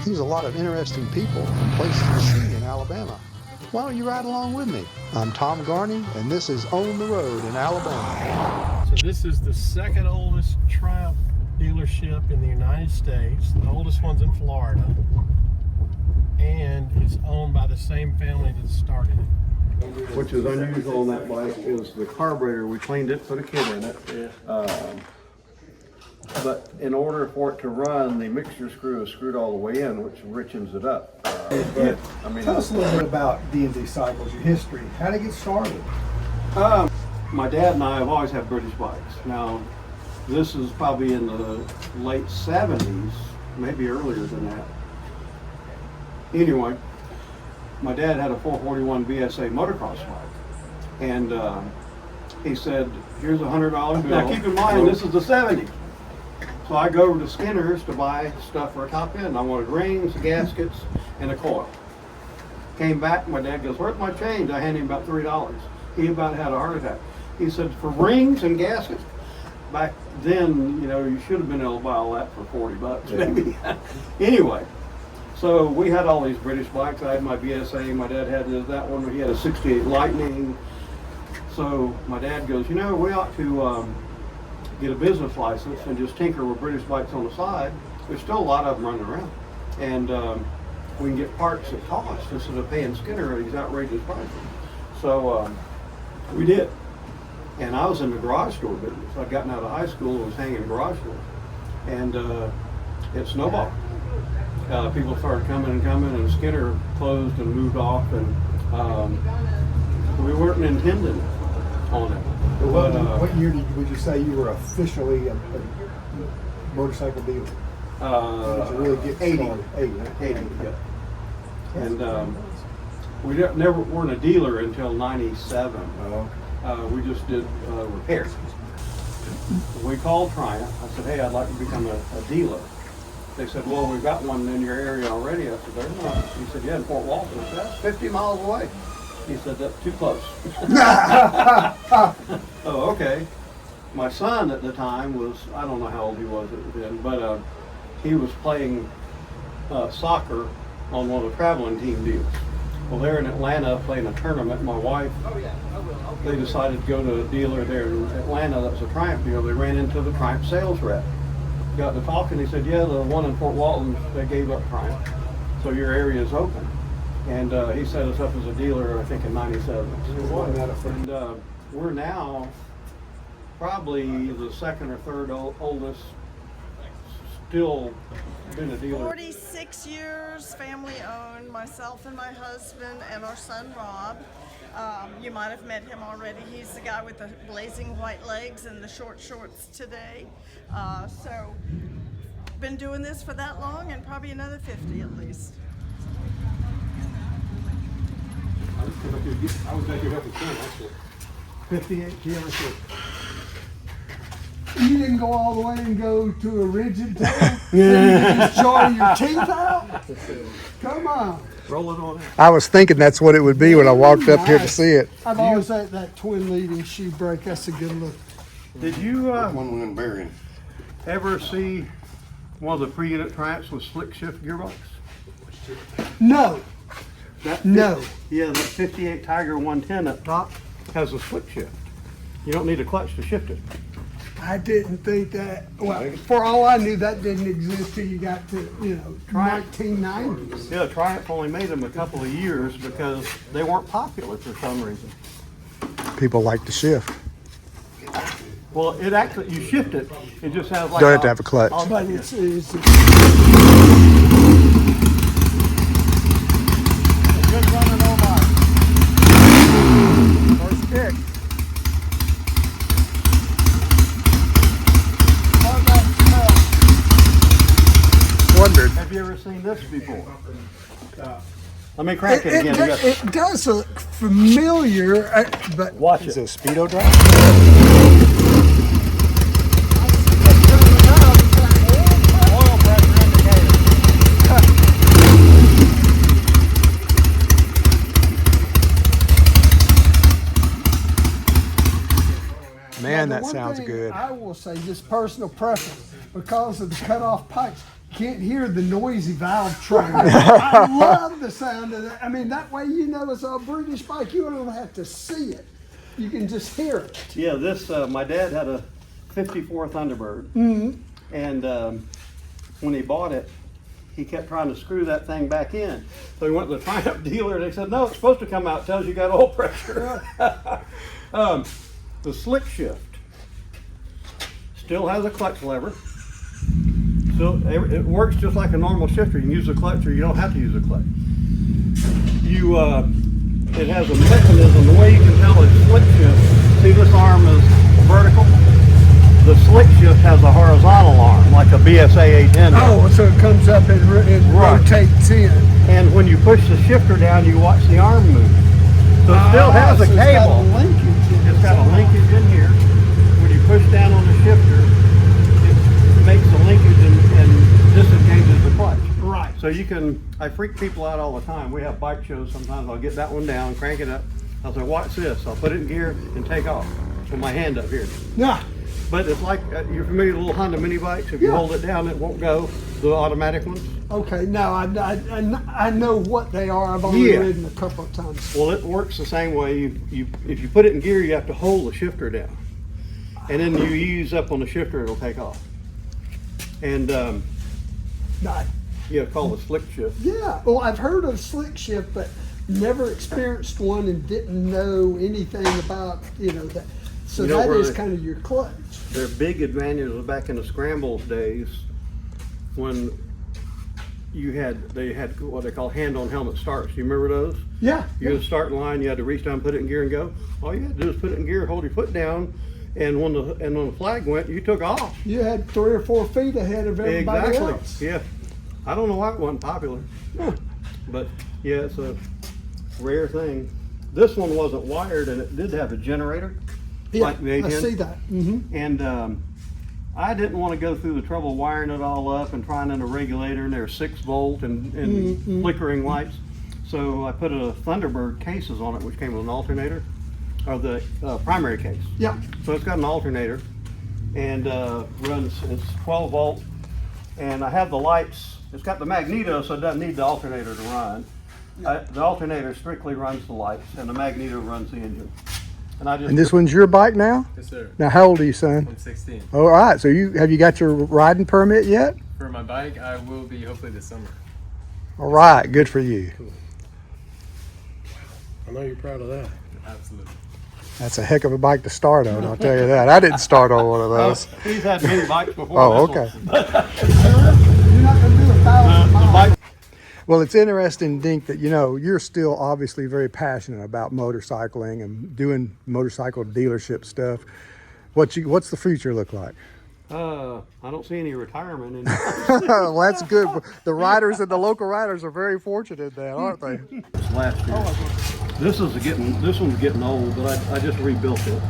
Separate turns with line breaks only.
There's a lot of interesting people and places to see in Alabama. Why don't you ride along with me? I'm Tom Garney, and this is On the Road in Alabama.
So this is the second oldest Triumph dealership in the United States. The oldest one's in Florida, and it's owned by the same family that started it.
Which is unusual on that bike is the carburetor. We cleaned it, put a kit in it. But in order for it to run, the mixture screw is screwed all the way in, which richens it up.
Tell us a little bit about D&D Cycles, your history. How did it get started?
My dad and I have always had British bikes. Now, this is probably in the late 70s, maybe earlier than that. Anyway, my dad had a 441 BSA motocross bike. And he said, here's a $100 bill. Now keep in mind, this is the 70s. So I go over to Skinner's to buy stuff for a top end. I wanted rings, gaskets, and a coil. Came back, my dad goes, where's my change? I handed him about $3. He about had a heart attack. He said, for rings and gaskets? Back then, you know, you should have been able to buy all that for 40 bucks, maybe. Anyway, so we had all these British bikes. I had my BSA, my dad had that one. He had a 68 Lightning. So my dad goes, you know, we ought to get a business license and just tinker with British bikes on the side. There's still a lot of them running around. And we can get parts at cost instead of paying Skinner these outrageous prices. So we did. And I was in the garage door business. I'd gotten out of high school and was hanging garage doors. And it snowballed. People started coming and Skinner closed and moved off, and we weren't intending on it.
What year would you say you were officially a motorcycle dealer? To really get
80.
started? 80,
Yeah. And we weren't a dealer until 97. We just did repairs. We called Triumph. I said, hey, I'd like to become a dealer. They said, well, we've got one in your area already. I said, there's not. He said, yeah, in Fort Walton. I said, that's 50 miles away. He said, that's too close. Oh, okay. My son at the time was, I don't know how old he was then, but he was playing soccer on one of the traveling team deals. Well, they're in Atlanta playing a tournament. My wife, they decided to go to a dealer there in Atlanta that was a Triumph dealer. They ran into the Triumph sales rep. Got to talking, he said, yeah, the one in Fort Walton, they gave up Triumph. So your area is open. And he set us up as a dealer, I think, in 97. And we're now probably the second or third oldest, still been a dealer.
46 years, family owned, myself and my husband and our son Rob. You might have met him already. He's the guy with the blazing white legs and the short shorts today. So, been doing this for that long and probably another 50 at least.
I was at your helping son, actually.
58 dealership. You didn't go all the way and go to a rigid tail? So you can just join your teeth out? Come on.
Roll it on in.
I was thinking that's what it would be when I walked up here to see it.
I've always had that twin leading shoe brake. That's a good look.
Did you
One went bearing.
ever see one of the pre-unit Triumphs with slick shift gearbox?
No. No.
Yeah, that 58 Tiger 110 up top has a slick shift. You don't need a clutch to shift it.
I didn't think that. Well, for all I knew, that didn't exist till you got to, 1990s.
Yeah, Triumph only made them a couple of years because they weren't popular for some reason.
People like to shift.
Well, it actually, you shift it, it just has like
Don't have to have a clutch.
But it's
good running over.
First kick. Wondered.
Have you ever seen this before? Let me crack it again.
It does look familiar, but
Watch
Is
it.
it a speedo drive?
Oil pressure indicator.
Man, that
one
sounds
thing
good.
I will say, just personal preference, because of the cutoff pipes, can't hear the noisy valve train. I love the sound of that. I mean, that way you know it's a British bike. You don't have to see it. You can just hear it.
Yeah, this, my dad had a 54 Thunderbird. And when he bought it, he kept trying to screw that thing back in. So he went to the Triumph dealer and they said, no, it's supposed to come out. It tells you got oil pressure. The slick shift still has a clutch lever. So it works just like a normal shifter. You can use a clutch or you don't have to use a clutch. It has a mechanism. The way you can tell it's slick shift, see this arm is vertical? The slick shift has a horizontal arm, like a BSA 810.
Oh, so it comes up and rotates in.
And when you push the shifter down, you watch the arm move. So it still has a cable. It's got a linkage in here. When you push down on the shifter, it makes a linkage and disengages the clutch.
Right.
So you can, I freak people out all the time. We have bike shows sometimes. I'll get that one down, crank it up. I'll say, watch this. I'll put it in gear and take off with my hand up here.
Yeah.
But it's like, you're familiar with little Honda mini bikes? If you hold it down, it won't go. The automatic ones.
Okay, now I know what they are. I've only ridden a couple of times.
Well, it works the same way. If you put it in gear, you have to hold the shifter down. And then you ease up on the shifter, it'll take off. And yeah, it's called a slick shift.
Yeah, well, I've heard of slick shift, but never experienced one and didn't know anything about, that. So that is kind of your clutch.
Their big advantage was back in the scrambles days when they had what they call hand-on helmet starts. Do you remember those?
Yeah.
You had a start line, you had to reach down, put it in gear and go. All you had to do is put it in gear, hold your foot down, and when the flag went, you took off.
You had 3 or 4 feet ahead of everybody else.
Yeah. I don't know why it wasn't popular. But yeah, it's a rare thing. This one wasn't wired and it did have a generator.
Yeah,
like the
I see that. Mm-hmm.
And I didn't want to go through the trouble wiring it all up and trying in a regulator, and there's 6-volt and flickering lights. So I put a Thunderbird cases on it, which came with an alternator, or the primary case.
Yeah.
So it's got an alternator and it's 12 volt, and I have the lights. It's got the magneto, so it doesn't need the alternator to run. The alternator strictly runs the lights, and the magneto runs the engine.
And this one's your bike now?
Yes, sir.
Now, how old are you, son?
I'm 16.
All right. So have you got your riding permit yet?
For my bike, I will be hopefully this summer.
All right. Good for you.
Cool.
I know you're proud of that.
Absolutely.
That's a heck of a bike to start on, I'll tell you that. I didn't start on one of those.
He's had many bikes before.
Oh,
this
okay.
You're not going to do 1,000 miles.
Well, it's interesting, Dink, that, you're still obviously very passionate about motorcycling and doing motorcycle dealership stuff. What's the future look like?
I don't see any retirement in
Well, that's good. The riders and the local riders are very fortunate then, aren't they?
last year. This one's getting old, but I just rebuilt it.